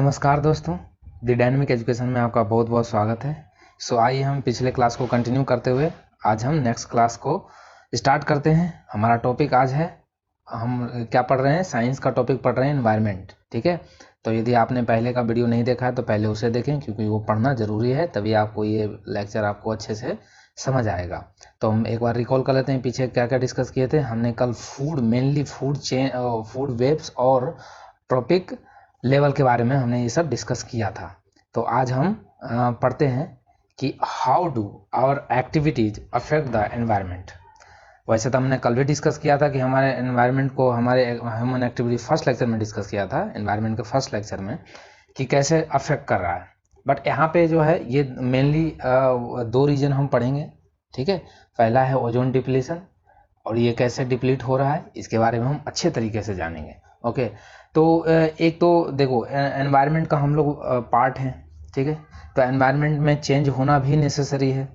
नमस्कार दोस्तों, the dynamic education में आपका बहुत बहुत स्वागत है। आइए हम पिछले क्लास को कंटिन्यू करते हुए आज हम नेक्स्ट क्लास को स्टार्ट करते हैं। हमारा टॉपिक आज है, हम क्या पढ़ रहे हैं, साइंस का टॉपिक पढ़ रहे हैं, एनवायरनमेंट। ठीक है, तो यदि आपने पहले का वीडियो नहीं देखा है तो पहले उसे देखें, क्योंकि वो पढ़ना ज़रूरी है, तभी आपको ये लेक्चर आपको अच्छे से समझ आएगा। तो हम एक बार रिकॉल कर लेते हैं पीछे क्या क्या डिस्कस किए थे। हमने कल मेनली फूड वेब्स और ट्रॉपिक लेवल के बारे में हमने ये सब डिस्कस किया था। तो आज हम पढ़ते हैं कि how do our activities affect the environment. वैसे तो हमने कल भी डिस्कस किया था कि हमारे एनवायरनमेंट को हमारे ह्यूमन एक्टिविटी फर्स्ट लेक्चर में डिस्कस किया था, एनवायरनमेंट के फर्स्ट लेक्चर में, कि कैसे अफेक्ट कर रहा है। बट यहाँ पे जो है ये मेनली दो रीजन हम पढ़ेंगे। ठीक है, पहला है ओजोन डिप्लीशन, और ये कैसे डिप्लीट हो रहा है इसके बारे में हम अच्छे तरीके से जानेंगे। ओके, तो एक तो देखो एनवायरनमेंट का हम लोग पार्ट हैं। ठीक है, तो एनवायरनमेंट में चेंज होना भी नेसेसरी है,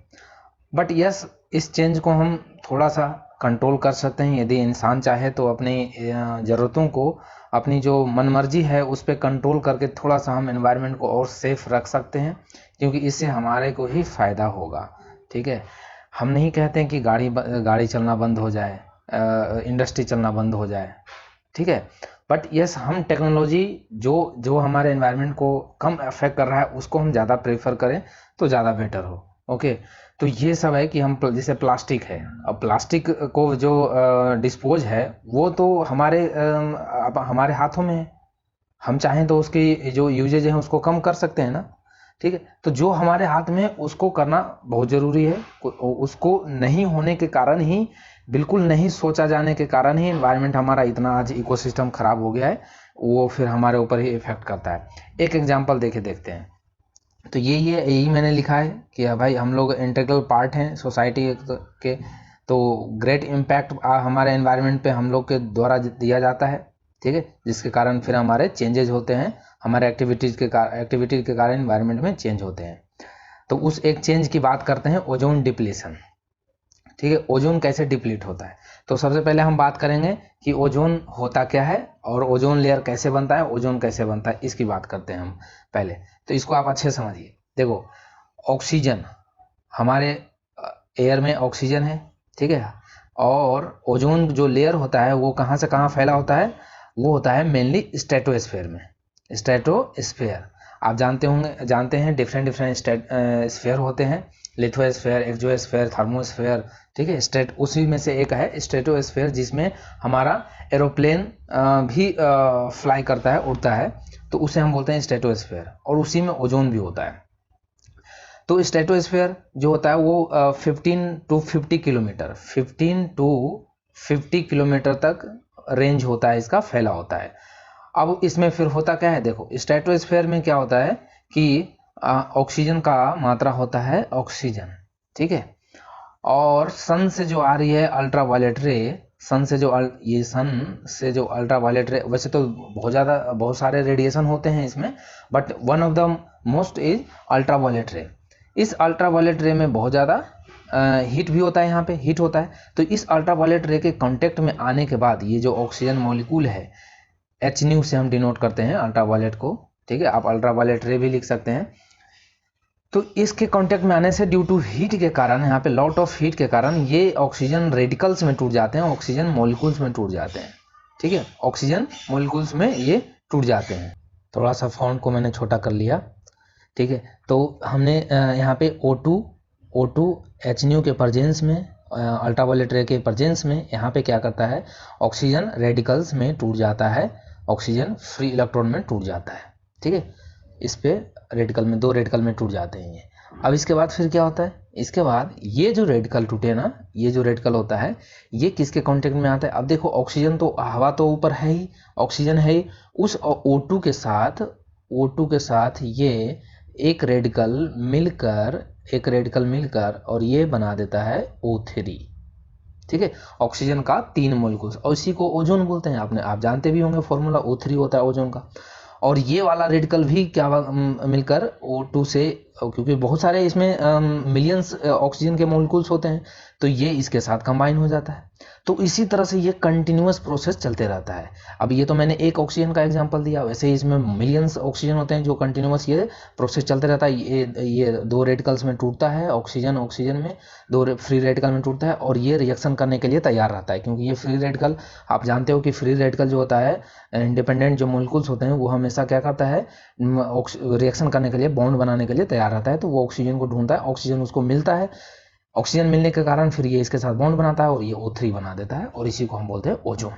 बट यस इस चेंज को हम थोड़ा सा कंट्रोल कर सकते हैं। यदि इंसान चाहे तो अपनी ज़रूरतों को, अपनी जो मनमर्जी है उस पर कंट्रोल करके थोड़ा सा हम एनवायरनमेंट को और सेफ रख सकते हैं, क्योंकि इससे हमारे को ही फ़ायदा होगा। ठीक है, हम नहीं कहते हैं कि गाड़ी चलना बंद हो जाए, इंडस्ट्री चलना बंद हो जाए। ठीक है, बट यस हम टेक्नोलॉजी जो हमारे एनवायरनमेंट को कम अफेक्ट कर रहा है उसको हम ज़्यादा प्रेफर करें तो ज़्यादा बेटर हो। ओके, तो ये सब है कि हम जैसे प्लास्टिक है, अब प्लास्टिक को जो डिस्पोज है वो तो हमारे हाथों में है। हम चाहें तो उसकी जो यूजेज है उसको कम कर सकते हैं ना। ठीक है, तो जो हमारे हाथ में उसको करना बहुत ज़रूरी है। उसको नहीं होने के कारण ही, बिल्कुल नहीं सोचा जाने के कारण ही एनवायरनमेंट हमारा इतना आज इकोसिस्टम खराब हो गया है, वो फिर हमारे ऊपर ही इफेक्ट करता है। एक एग्जांपल देखते हैं। तो यही मैंने लिखा है कि भाई हम लोग इंटीग्रल पार्ट हैं सोसाइटी के, तो ग्रेट इम्पैक्ट हमारे एनवायरनमेंट पे हम लोग के द्वारा दिया जाता है। ठीक है, जिसके कारण फिर हमारे चेंजेज होते हैं, हमारे एक्टिविटीज के कारण एनवायरनमेंट में चेंज होते हैं। तो उस एक चेंज की बात करते हैं, ओजोन डिप्लीशन। ठीक है, ओजोन कैसे डिप्लीट होता है। तो सबसे पहले हम बात करेंगे कि ओजोन होता क्या है और ओजोन लेयर कैसे बनता है, ओजोन कैसे बनता है, इसकी बात करते हैं हम पहले। तो इसको आप अच्छे समझिए। देखो, ऑक्सीजन, हमारे एयर में ऑक्सीजन है। ठीक है, और ओजोन जो लेयर होता है वो कहाँ से कहाँ फैला होता है, वो होता है मेनली स्ट्रेटोस्फेयर में। स्ट्रेटोस्फेयर आप जानते हैं डिफरेंट स्फेयर होते हैं, लिथोस्फेयर, एक्सोस्फेयर, थर्मोस्फेयर। ठीक है, उसी में से एक है स्ट्रेटोस्फेयर, जिसमें हमारा एरोप्लेन भी फ्लाई करता है, उड़ता है, तो उसे हम बोलते हैं स्ट्रेटोस्फेयर, और उसी में ओजोन भी होता है। तो स्ट्रेटोस्फेयर जो होता है वो 15 टू 50 किलोमीटर तक रेंज होता है, इसका फैला होता है। अब इसमें फिर होता क्या है, देखो स्ट्रेटोस्फेयर में क्या होता है कि ऑक्सीजन का मात्रा होता है ऑक्सीजन। ठीक है, और सन से जो आ रही है अल्ट्रावायलेट रे, सन से जो अल्ट्रावायलेट रे, वैसे तो बहुत सारे रेडिएशन होते हैं इसमें, but one of the most is ultraviolet रे। इस अल्ट्रावायलेट रे में बहुत ज़्यादा हीट भी होता है, यहाँ पे हीट होता है। तो इस अल्ट्रावायलेट रे के कांटेक्ट में आने के बाद ये जो ऑक्सीजन मॉलिक्यूल है, HNu से हम डिनोट करते हैं अल्ट्रावायलेट को। ठीक है, आप अल्ट्रावायलेट रे भी लिख सकते हैं। तो इसके कांटेक्ट में आने से ड्यू टू हीट के कारण, यहाँ पे लॉट ऑफ हीट के कारण, ये ऑक्सीजन रेडिकल्स में टूट जाते हैं, ऑक्सीजन मॉलिक्यूल्स में टूट जाते हैं। ठीक है, ऑक्सीजन मॉलिक्यूल्स में ये टूट जाते हैं। थोड़ा सा फॉन्ट को मैंने छोटा कर लिया। ठीक है, तो हमने यहाँ पे O2 HNu के प्रेजेंस में, अल्ट्रावायलेट रे के प्रेजेंस में, यहाँ पे क्या करता है, ऑक्सीजन रेडिकल्स में टूट जाता है, ऑक्सीजन फ्री इलेक्ट्रॉन में टूट जाता है। ठीक है, इस पे दो रेडिकल में टूट जाते हैं ये। अब इसके बाद फिर क्या होता है, इसके बाद ये जो रेडिकल टूटे ना, ये जो रेडिकल होता है ये किसके कांटेक्ट में आता है। अब देखो ऑक्सीजन तो, हवा तो ऊपर है ही, ऑक्सीजन है ही, उस O2 के साथ ये एक रेडिकल मिलकर और ये बना देता है O3। ठीक है, ऑक्सीजन का 3 मोलिक्यूल्स, और इसी को ओजोन बोलते हैं। आप जानते भी होंगे, फॉर्मूला O3 होता है ओजोन का। और ये वाला रेडिकल भी क्या मिलकर O2 से क्योंकि बहुत सारे इसमें मिलियंस ऑक्सीजन के मॉलिक्यूल्स होते हैं, तो ये इसके साथ कंबाइन हो जाता है। तो इसी तरह से ये कंटिन्यूअस प्रोसेस चलते रहता है। अब ये तो मैंने एक ऑक्सीजन का एग्जांपल दिया, वैसे ही इसमें मिलियंस ऑक्सीजन होते हैं जो कंटिन्यूअस ये प्रोसेस चलते रहता है। ये दो रेडिकल्स में टूटता है, ऑक्सीजन ऑक्सीजन में, दो फ्री रेडिकल में टूटता है, और ये रिएक्शन करने के लिए तैयार रहता है। क्योंकि ये फ्री रेडिकल, आप जानते हो कि फ्री रेडिकल जो होता है, इंडिपेंडेंट जो मॉलिक्यूल्स होते हैं, वो हमेशा क्या करता है, रिएक्शन करने के लिए, बॉन्ड बनाने के लिए तैयार रहता है। तो वो ऑक्सीजन को ढूंढता है, ऑक्सीजन उसको मिलता है, ऑक्सीजन मिलने के कारण फिर ये इसके साथ बॉन्ड बनाता है और ये O3 बना देता है, और इसी को हम बोलते हैं ओजोन।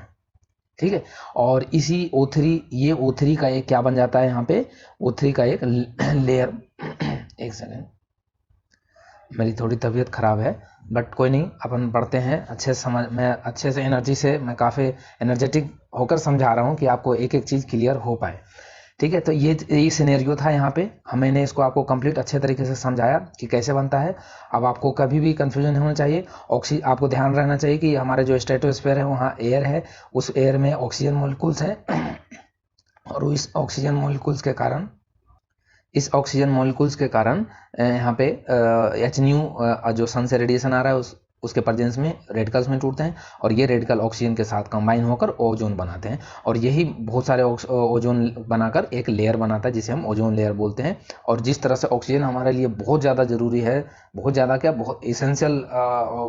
ठीक है, और इसी O3, ये O3 का एक क्या बन जाता है यहाँ पे, O3 का एक लेयर एक सेकेंड, मेरी थोड़ी तबीयत खराब है, बट कोई नहीं, अपन पढ़ते हैं अच्छे से। मैं अच्छे से एनर्जी से, मैं काफ़ी एनर्जेटिक होकर समझा रहा हूँ कि आपको एक एक चीज़ क्लियर हो पाए। ठीक है, तो ये सिनेरियो था यहाँ पे। मैंने इसको आपको कंप्लीट अच्छे तरीके से समझाया कि कैसे बनता है। अब आपको कभी भी कंफ्यूजन नहीं होना चाहिए। आपको ध्यान रहना चाहिए कि हमारे जो स्ट्रेटोस्फेयर है वहाँ एयर है, उस एयर में ऑक्सीजन मॉलिक्यूल्स हैं, और इस ऑक्सीजन मॉलिक्यूल्स के कारण यहाँ पे HNu जो सन से रेडिएशन आ रहा है उसके प्रेजेंस में रेडिकल्स में टूटते हैं, और ये रेडिकल ऑक्सीजन के साथ कंबाइन होकर ओजोन बनाते हैं, और यही बहुत सारे ओजोन बनाकर एक लेयर बनाता है जिसे हम ओजोन लेयर बोलते हैं। और जिस तरह से ऑक्सीजन हमारे लिए बहुत ज़्यादा ज़रूरी है, बहुत ज़्यादा क्या, बहुत इसेंशियल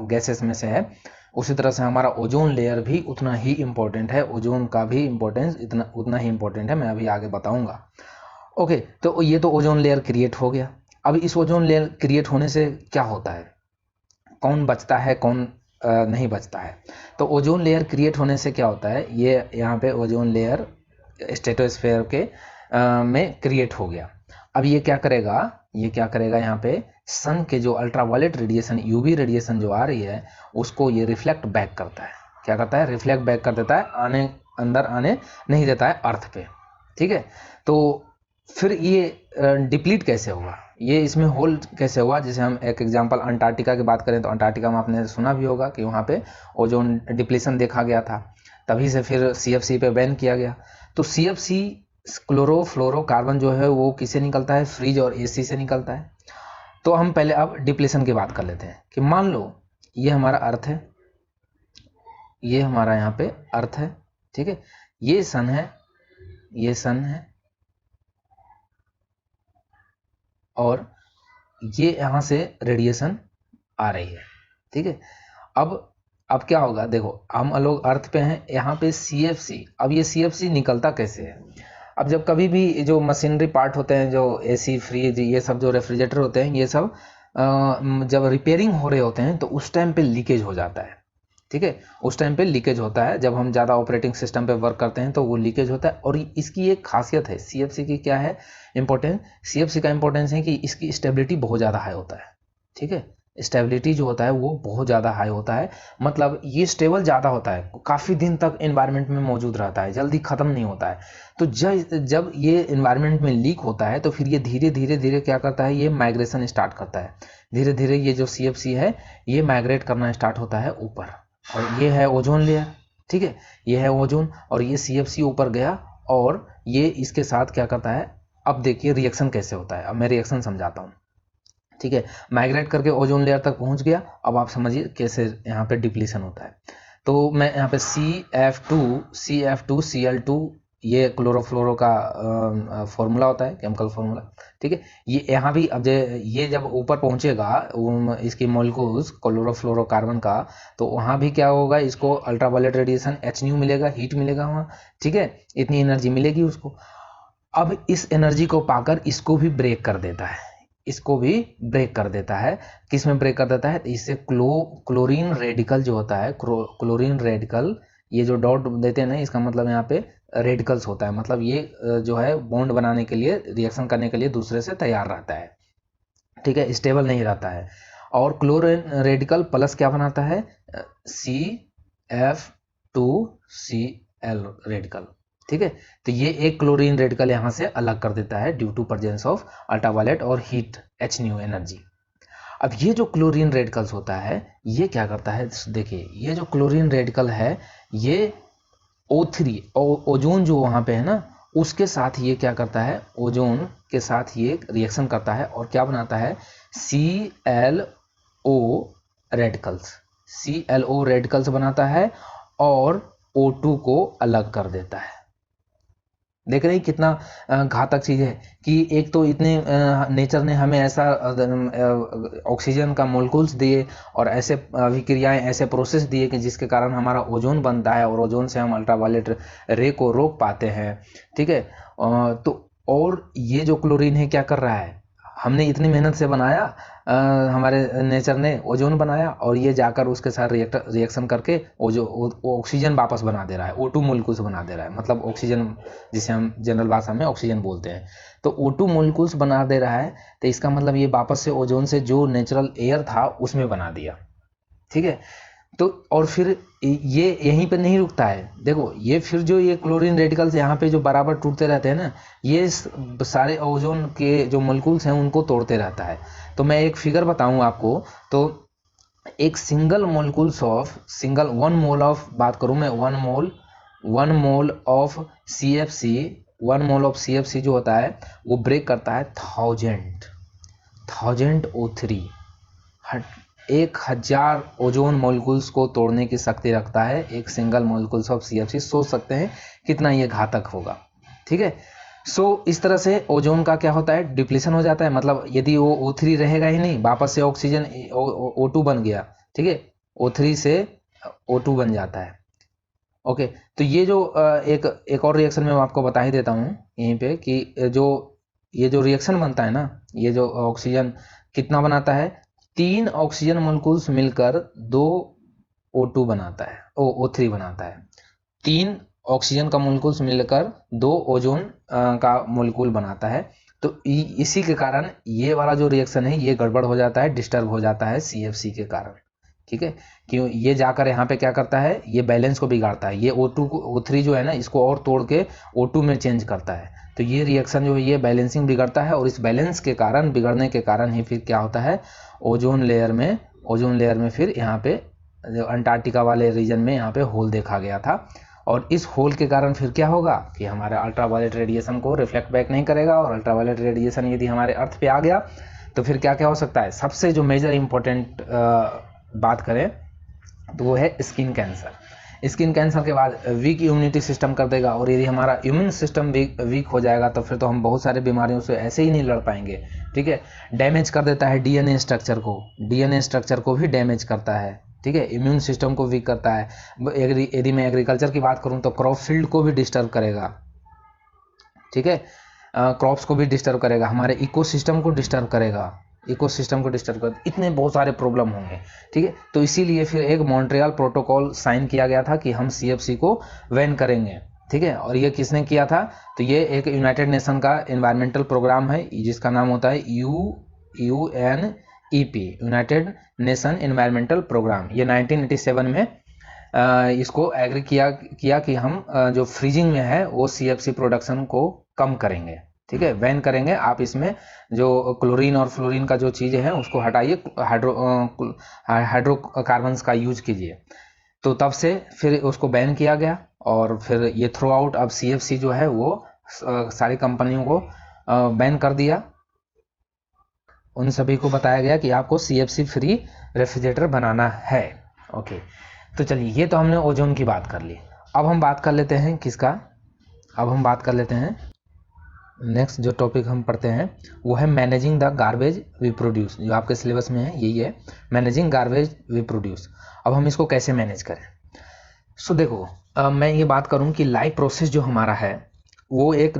गैसेस में से है, उसी तरह से हमारा ओजोन लेयर भी उतना ही इम्पोर्टेंट है। ओजोन का भी इम्पोर्टेंस उतना ही इम्पोर्टेंट है, मैं अभी आगे बताऊँगा। ओके, तो ये तो ओजोन लेयर क्रिएट हो गया। अब इस ओजोन लेयर क्रिएट होने से क्या होता है, कौन बचता है, कौन नहीं बचता है। तो ओजोन लेयर क्रिएट होने से क्या होता है, ये यहाँ पे ओजोन लेयर स्ट्रेटोस्फेयर के में क्रिएट हो गया। अब ये क्या करेगा यहाँ पे, सन के जो अल्ट्रावायलेट रेडिएशन, यूवी रेडिएशन जो आ रही है, उसको ये रिफ्लेक्ट बैक करता है। क्या करता है, रिफ्लेक्ट बैक कर देता है, अंदर आने नहीं देता है अर्थ पे। ठीक है, तो फिर ये डिप्लीट कैसे होगा, ये इसमें होल कैसे हुआ। जैसे हम एक एग्जांपल अंटार्कटिका की बात करें, तो अंटार्कटिका में आपने सुना भी होगा कि वहाँ पे ओजोन डिप्लीशन देखा गया था, तभी से फिर CFC पे बैन किया गया। तो CFC, क्लोरोफ्लोरोकार्बन जो है, वो किससे निकलता है, फ्रीज और AC से निकलता है। तो हम पहले अब डिप्लीशन की बात कर लेते हैं कि मान लो ये हमारा अर्थ है, ये हमारा यहाँ पे अर्थ है, ठीक है, ये सन है, ये सन है, और ये यहाँ से रेडिएशन आ रही है। ठीक है, अब क्या होगा, देखो हम लोग अर्थ पे हैं, यहाँ पे CFC, अब ये CFC निकलता कैसे है। अब जब कभी भी जो मशीनरी पार्ट होते हैं, जो AC, फ्रिज, ये सब जो रेफ्रिजरेटर होते हैं, ये सब जब रिपेयरिंग हो रहे होते हैं, तो उस टाइम पे लीकेज हो जाता है। ठीक है, उस टाइम पे लीकेज होता है, जब हम ज़्यादा ऑपरेटिंग सिस्टम पे वर्क करते हैं तो वो लीकेज होता है। और इसकी एक खासियत है CFC की, क्या है इंपॉर्टेंस, CFC का इंपॉर्टेंस है कि इसकी स्टेबिलिटी बहुत ज़्यादा हाई होता है। ठीक है, स्टेबिलिटी जो होता है वो बहुत ज़्यादा हाई होता है, मतलब ये स्टेबल ज़्यादा होता है, काफ़ी दिन तक एनवायरनमेंट में मौजूद रहता है, जल्दी ख़त्म नहीं होता है। तो जब ये एनवायरनमेंट में लीक होता है, तो फिर ये धीरे धीरे क्या करता है, ये माइग्रेशन स्टार्ट करता है। धीरे धीरे ये जो CFC है, ये माइग्रेट करना स्टार्ट होता है ऊपर, और ये है ओजोन लेयर। ठीक है, ये है ओजोन, और ये CFC ऊपर गया, और ये इसके साथ क्या करता है, अब देखिए रिएक्शन कैसे होता है। अब मैं रिएक्शन समझाता हूँ। ठीक है, माइग्रेट करके ओजोन लेयर तक पहुंच गया। अब आप समझिए कैसे यहाँ पे डिप्लीशन होता है। तो मैं यहाँ पे CF2Cl2, ये क्लोरोफ्लोरो का फॉर्मूला होता है, केमिकल फॉर्मूला। ठीक है, ये यहाँ भी, अब ये जब ऊपर पहुंचेगा इसकी मॉलिक्यूल्स क्लोरोफ्लोरोकार्बन का, तो वहाँ भी क्या होगा, इसको अल्ट्रावायलेट रेडिएशन HNu मिलेगा, हीट मिलेगा वहाँ। ठीक है, इतनी एनर्जी मिलेगी उसको। अब इस एनर्जी को पाकर इसको भी ब्रेक कर देता है, इसको भी ब्रेक कर देता है। किस में ब्रेक कर देता है, इससे क्लोरीन रेडिकल जो होता है, क्लोरीन रेडिकल, ये जो डॉट देते हैं ना, इसका मतलब यहाँ पे रेडिकल्स होता है, मतलब ये जो है बॉन्ड बनाने के लिए, रिएक्शन करने के लिए दूसरे से तैयार रहता है। ठीक है, स्टेबल नहीं रहता है। और क्लोरीन रेडिकल प्लस क्या बनाता है, CF2Cl रेडिकल। ठीक है, तो ये एक क्लोरीन रेडिकल यहाँ से अलग कर देता है due to presence of ultraviolet और हीट HNu एनर्जी। अब ये जो क्लोरीन रेडिकल्स होता है, ये क्या करता है, देखिए ये जो क्लोरीन रेडिकल है, ये O3 ओजोन जो वहाँ पे है ना, उसके साथ ये क्या करता है, ओजोन के साथ ये रिएक्शन करता है और क्या बनाता है, ClO रेडिकल्स, ClO रेडिकल्स बनाता है और O2 को अलग कर देता है। देख रहे हैं कितना घातक चीज है कि एक तो इतने नेचर ने हमें ऐसा ऑक्सीजन का मोलिक्यूल्स दिए और ऐसे अभिक्रियाएं, ऐसे प्रोसेस दिए कि जिसके कारण हमारा ओजोन बनता है और ओजोन से हम अल्ट्रावायलेट रे को रोक पाते हैं। ठीक है, तो और ये जो क्लोरीन है क्या कर रहा है, हमने इतनी मेहनत से बनाया, हमारे नेचर ने ओजोन बनाया और ये जाकर उसके साथ रिएक्शन करके ऑक्सीजन वापस बना दे रहा है, O2 मोलिक्यूल्स बना दे रहा है, मतलब ऑक्सीजन जिसे हम जनरल भाषा में ऑक्सीजन बोलते हैं। तो O2 मोलिक्यूल्स बना दे रहा है, तो इसका मतलब ये वापस से ओजोन से जो नेचुरल एयर था उसमें बना दिया। ठीक है, तो और फिर ये यहीं पे नहीं रुकता है, देखो ये फिर जो ये क्लोरीन रेडिकल्स यहाँ पे जो बराबर टूटते रहते हैं ना, ये सारे ओजोन के जो मोलिक्यूल्स हैं उनको तोड़ते रहता है। तो मैं एक फिगर बताऊं आपको, तो एक single molecules of single 1 mole of, बात करूं मैं 1 mole of CFC, 1 mole of CFC जो होता है वो ब्रेक करता है 1000 O3, 1000 ओजोन मॉलिक्यूल्स को तोड़ने की शक्ति रखता है एक सिंगल मॉलिक्यूल्स ऑफ CFC। सोच सकते हैं कितना ये घातक होगा। ठीक है, सो इस तरह से ओजोन का क्या होता है, डिप्लीशन हो जाता है, मतलब यदि वो O3 रहेगा ही नहीं, वापस से ऑक्सीजन O2 बन गया। ठीक है, O3 से O2 बन जाता है। ओके, तो ये जो एक और रिएक्शन मैं आपको बता ही देता हूँ यहीं पे कि ये जो रिएक्शन बनता है ना, ये जो ऑक्सीजन कितना बनाता है, 3 ऑक्सीजन मोलिक्यूल्स मिलकर 2 O2 बनाता है, O3 बनाता है। 3 ऑक्सीजन का मोलिक्यूल्स मिलकर 2 ओजोन का मोलिक्यूल बनाता है। तो इसी के कारण ये वाला जो रिएक्शन है ये गड़बड़ हो जाता है, डिस्टर्ब हो जाता है CFC के कारण। ठीक है, क्यों, ये जाकर यहाँ पे क्या करता है, ये बैलेंस को बिगाड़ता है, ये O3 जो है ना इसको और तोड़ के O2 में चेंज करता है। तो ये रिएक्शन जो है ये बैलेंसिंग बिगड़ता है और इस बैलेंस के कारण, बिगड़ने के कारण ही फिर क्या होता है, ओजोन लेयर में फिर यहाँ पे जो अंटार्कटिका वाले रीजन में यहाँ पे होल देखा गया था। और इस होल के कारण फिर क्या होगा कि हमारे अल्ट्रावायलेट रेडिएशन को रिफ्लेक्ट बैक नहीं करेगा, और अल्ट्रावायलेट रेडिएशन यदि हमारे अर्थ पे आ गया तो फिर क्या क्या हो सकता है। सबसे जो मेजर इंपॉर्टेंट बात करें तो वो है स्किन कैंसर। स्किन कैंसर के बाद वीक इम्यूनिटी सिस्टम कर देगा, और यदि हमारा इम्यून सिस्टम वीक हो जाएगा तो फिर तो हम बहुत सारे बीमारियों से ऐसे ही नहीं लड़ पाएंगे। ठीक है, डैमेज कर देता है DNA स्ट्रक्चर को भी डैमेज करता है। ठीक है, इम्यून सिस्टम को वीक करता है। यदि मैं एग्रीकल्चर की बात करूं तो क्रॉप फील्ड को भी डिस्टर्ब करेगा। ठीक है, क्रॉप्स को भी डिस्टर्ब करेगा, हमारे इकोसिस्टम को डिस्टर्ब करेगा, इतने बहुत सारे प्रॉब्लम होंगे। ठीक है, तो इसीलिए फिर एक मॉन्ट्रियल प्रोटोकॉल साइन किया गया था कि हम CFC को बैन करेंगे। ठीक है, और ये किसने किया था, तो ये एक यूनाइटेड नेशन का एनवायरमेंटल प्रोग्राम है जिसका नाम होता है UNEP, United Nation environmental programme. ये 1987 में इसको एग्री किया कि हम जो फ्रीजिंग में है वो CFC प्रोडक्शन को कम करेंगे। ठीक है, बैन करेंगे, आप इसमें जो क्लोरीन और फ्लोरीन का जो चीज़ है उसको हटाइए, हाइड्रोकार्बन्स का यूज कीजिए। तो तब से फिर उसको बैन किया गया, और फिर ये थ्रू आउट अब CFC जो है वो सारी कंपनियों को बैन कर दिया। उन सभी को बताया गया कि आपको CFC फ्री रेफ्रिजरेटर बनाना है। ओके, तो चलिए ये तो हमने ओजोन की बात कर ली। अब हम बात कर लेते हैं किसका, अब हम बात कर लेते हैं नेक्स्ट जो टॉपिक हम पढ़ते हैं वो है managing the garbage we produce. जो आपके सिलेबस में है यही है, मैनेजिंग गार्बेज वी प्रोड्यूस। अब हम इसको कैसे मैनेज करें। सो देखो, मैं ये बात करूं कि लाइफ प्रोसेस जो हमारा है वो एक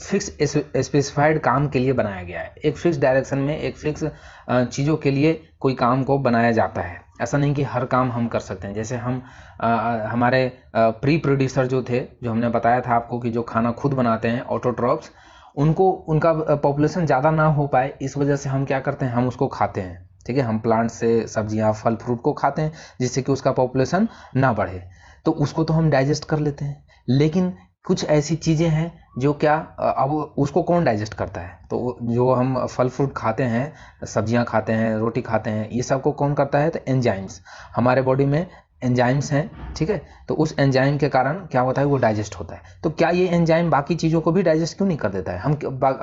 फिक्स स्पेसिफाइड काम के लिए बनाया गया है, एक फिक्स डायरेक्शन में, एक फिक्स चीज़ों के लिए कोई काम को बनाया जाता है। ऐसा नहीं कि हर काम हम कर सकते हैं। जैसे हम हमारे प्री प्रोड्यूसर जो थे, जो हमने बताया था आपको कि जो खाना खुद बनाते हैं ऑटोट्रॉप्स, उनका पॉपुलेशन ज़्यादा ना हो पाए, इस वजह से हम क्या करते हैं, हम उसको खाते हैं। ठीक है, हम प्लांट से सब्जियां, फल फ्रूट को खाते हैं जिससे कि उसका पॉपुलेशन ना बढ़े, तो उसको तो हम डाइजेस्ट कर लेते हैं। लेकिन कुछ ऐसी चीज़ें हैं जो क्या, अब उसको कौन डाइजेस्ट करता है, तो जो हम फल फ्रूट खाते हैं, सब्जियां खाते हैं, रोटी खाते हैं, ये सब को कौन करता है, तो एंजाइम्स। हमारे बॉडी में एंजाइम्स हैं, ठीक है। तो उस एंजाइम के कारण क्या होता है, वो डाइजेस्ट होता है। तो क्या ये एंजाइम बाकी चीज़ों को भी डाइजेस्ट क्यों नहीं कर देता है?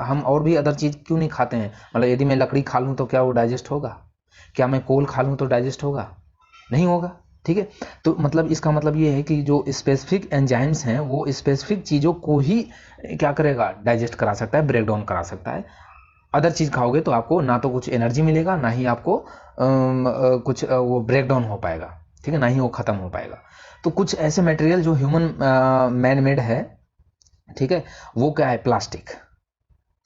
हम और भी अदर चीज़ क्यों नहीं खाते हैं? मतलब यदि मैं लकड़ी खा लूँ तो क्या वो डाइजेस्ट होगा? क्या मैं कोल खा लूँ तो डाइजेस्ट होगा? नहीं होगा, ठीक है। तो मतलब इसका मतलब ये है कि जो स्पेसिफिक एंजाइम्स हैं वो स्पेसिफिक चीज़ों को ही क्या करेगा, डाइजेस्ट करा सकता है, ब्रेक डाउन करा सकता है। अदर चीज़ खाओगे तो आपको ना तो कुछ एनर्जी मिलेगा, ना ही आपको कुछ वो ब्रेक डाउन हो पाएगा, ठीक है, ना ही वो ख़त्म हो पाएगा। तो कुछ ऐसे मटेरियल जो ह्यूमन मैन मेड है, ठीक है, वो क्या है, प्लास्टिक,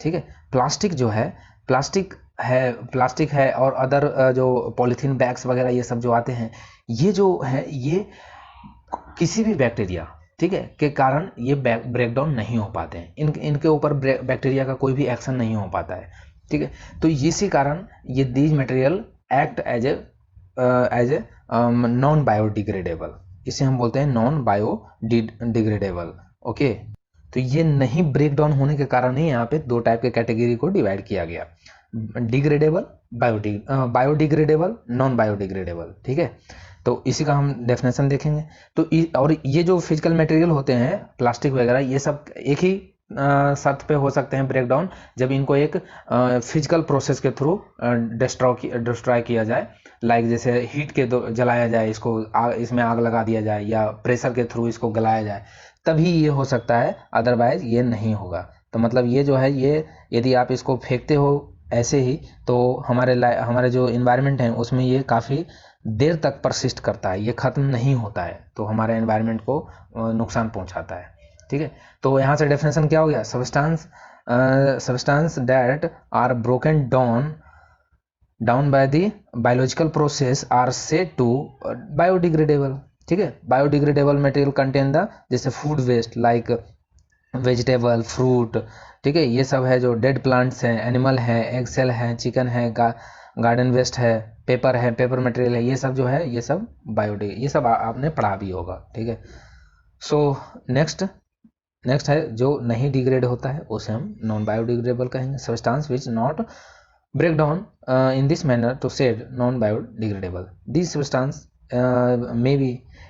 ठीक है। प्लास्टिक जो है, प्लास्टिक है और अदर जो पॉलीथीन बैग्स वगैरह ये सब जो आते हैं, ये जो है ये किसी भी बैक्टीरिया, ठीक है, के कारण ये ब्रेक डाउन नहीं हो पाते हैं। इनके ऊपर बैक्टीरिया का कोई भी एक्शन नहीं हो पाता है, ठीक है। तो इसी कारण ये these material act as a non biodegradable, इसे हम बोलते हैं नॉन बायोडिग्रेडेबल, ओके। तो ये नहीं ब्रेक डाउन होने के कारण ही यहाँ पे दो टाइप के कैटेगरी को डिवाइड किया गया, डिग्रेडेबल, बायोडिग्रेडेबल, नॉन बायोडिग्रेडेबल, ठीक है। तो इसी का हम डेफिनेशन देखेंगे। तो और ये जो फिजिकल मटेरियल होते हैं प्लास्टिक वगैरह, ये सब एक ही शर्त पे हो सकते हैं ब्रेक डाउन, जब इनको एक फिजिकल प्रोसेस के थ्रू डिस्ट्रॉय किया जाए। लाइक जैसे हीट के जलाया जाए इसको, इसमें आग लगा दिया जाए, या प्रेशर के थ्रू इसको गलाया जाए, तभी ये हो सकता है, अदरवाइज ये नहीं होगा। तो मतलब ये जो है, ये यदि आप इसको फेंकते हो ऐसे ही, तो हमारे जो इन्वायरमेंट है उसमें ये काफ़ी देर तक परसिस्ट करता है, ये ख़त्म नहीं होता है, तो हमारे एनवायरनमेंट को नुकसान पहुंचाता है, ठीक है। तो यहाँ से डेफिनेशन क्या हो गया, substance that are broken down by the biological process are said to biodegradable, ठीक है। बायोडिग्रेडेबल मटेरियल कंटेन द, जैसे food waste like vegetable, fruit, ठीक है, ये सब है जो डेड प्लांट्स हैं, एनिमल है, एग सेल है, चिकन है, गार्डन वेस्ट है, पेपर मटेरियल है, ये सब जो है, ये सब ये सब आपने पढ़ा भी होगा, ठीक है। सो नेक्स्ट है जो नहीं डिग्रेड होता है, उसे हम नॉन बायोडिग्रेडेबल कहेंगे। Substance which not break down in this manner to said non-biodegradable. These substances may be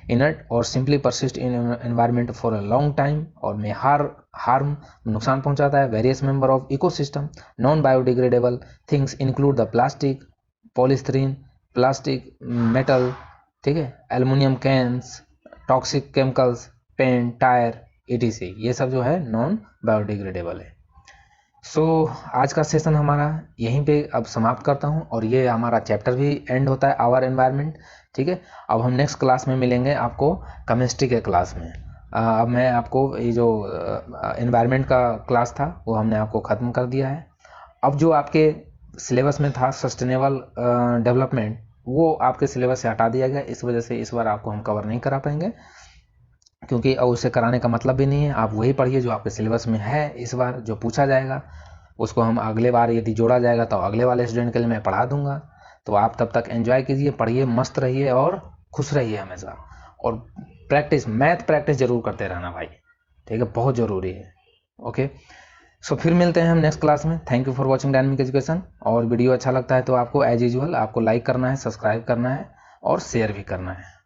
inert or simply persist in environment for a long time or may harm, नुकसान पहुंचाता है, various member of ecosystem. Non-biodegradable things include the plastic, polystyrene, plastic, metal, ठीक है, aluminium cans, toxic chemicals, paint, tyre, etc. ये सब जो है non biodegradable है। आज का सेशन हमारा यहीं पे अब समाप्त करता हूँ, और ये हमारा चैप्टर भी एंड होता है, आवर एनवायरनमेंट, ठीक है। अब हम नेक्स्ट क्लास में मिलेंगे आपको केमिस्ट्री के क्लास में। अब मैं आपको ये जो एनवायरनमेंट का क्लास था वो हमने आपको ख़त्म कर दिया है। अब जो आपके सिलेबस में था सस्टेनेबल डेवलपमेंट, वो आपके सिलेबस से हटा दिया गया, इस वजह से इस बार आपको हम कवर नहीं करा पाएंगे, क्योंकि अब उसे कराने का मतलब भी नहीं है। आप वही पढ़िए जो आपके सिलेबस में है, इस बार जो पूछा जाएगा उसको हम अगले बार यदि जोड़ा जाएगा तो अगले वाले स्टूडेंट के लिए मैं पढ़ा दूंगा। तो आप तब तक एंजॉय कीजिए, पढ़िए, मस्त रहिए और खुश रहिए हमेशा, और मैथ प्रैक्टिस जरूर करते रहना भाई, ठीक है, बहुत ज़रूरी है, ओके। सो फिर मिलते हैं हम नेक्स्ट क्लास में। Thank you for watching dynamic education. और वीडियो अच्छा लगता है तो आपको एज यूजुअल आपको लाइक करना है, सब्सक्राइब करना है और शेयर भी करना है।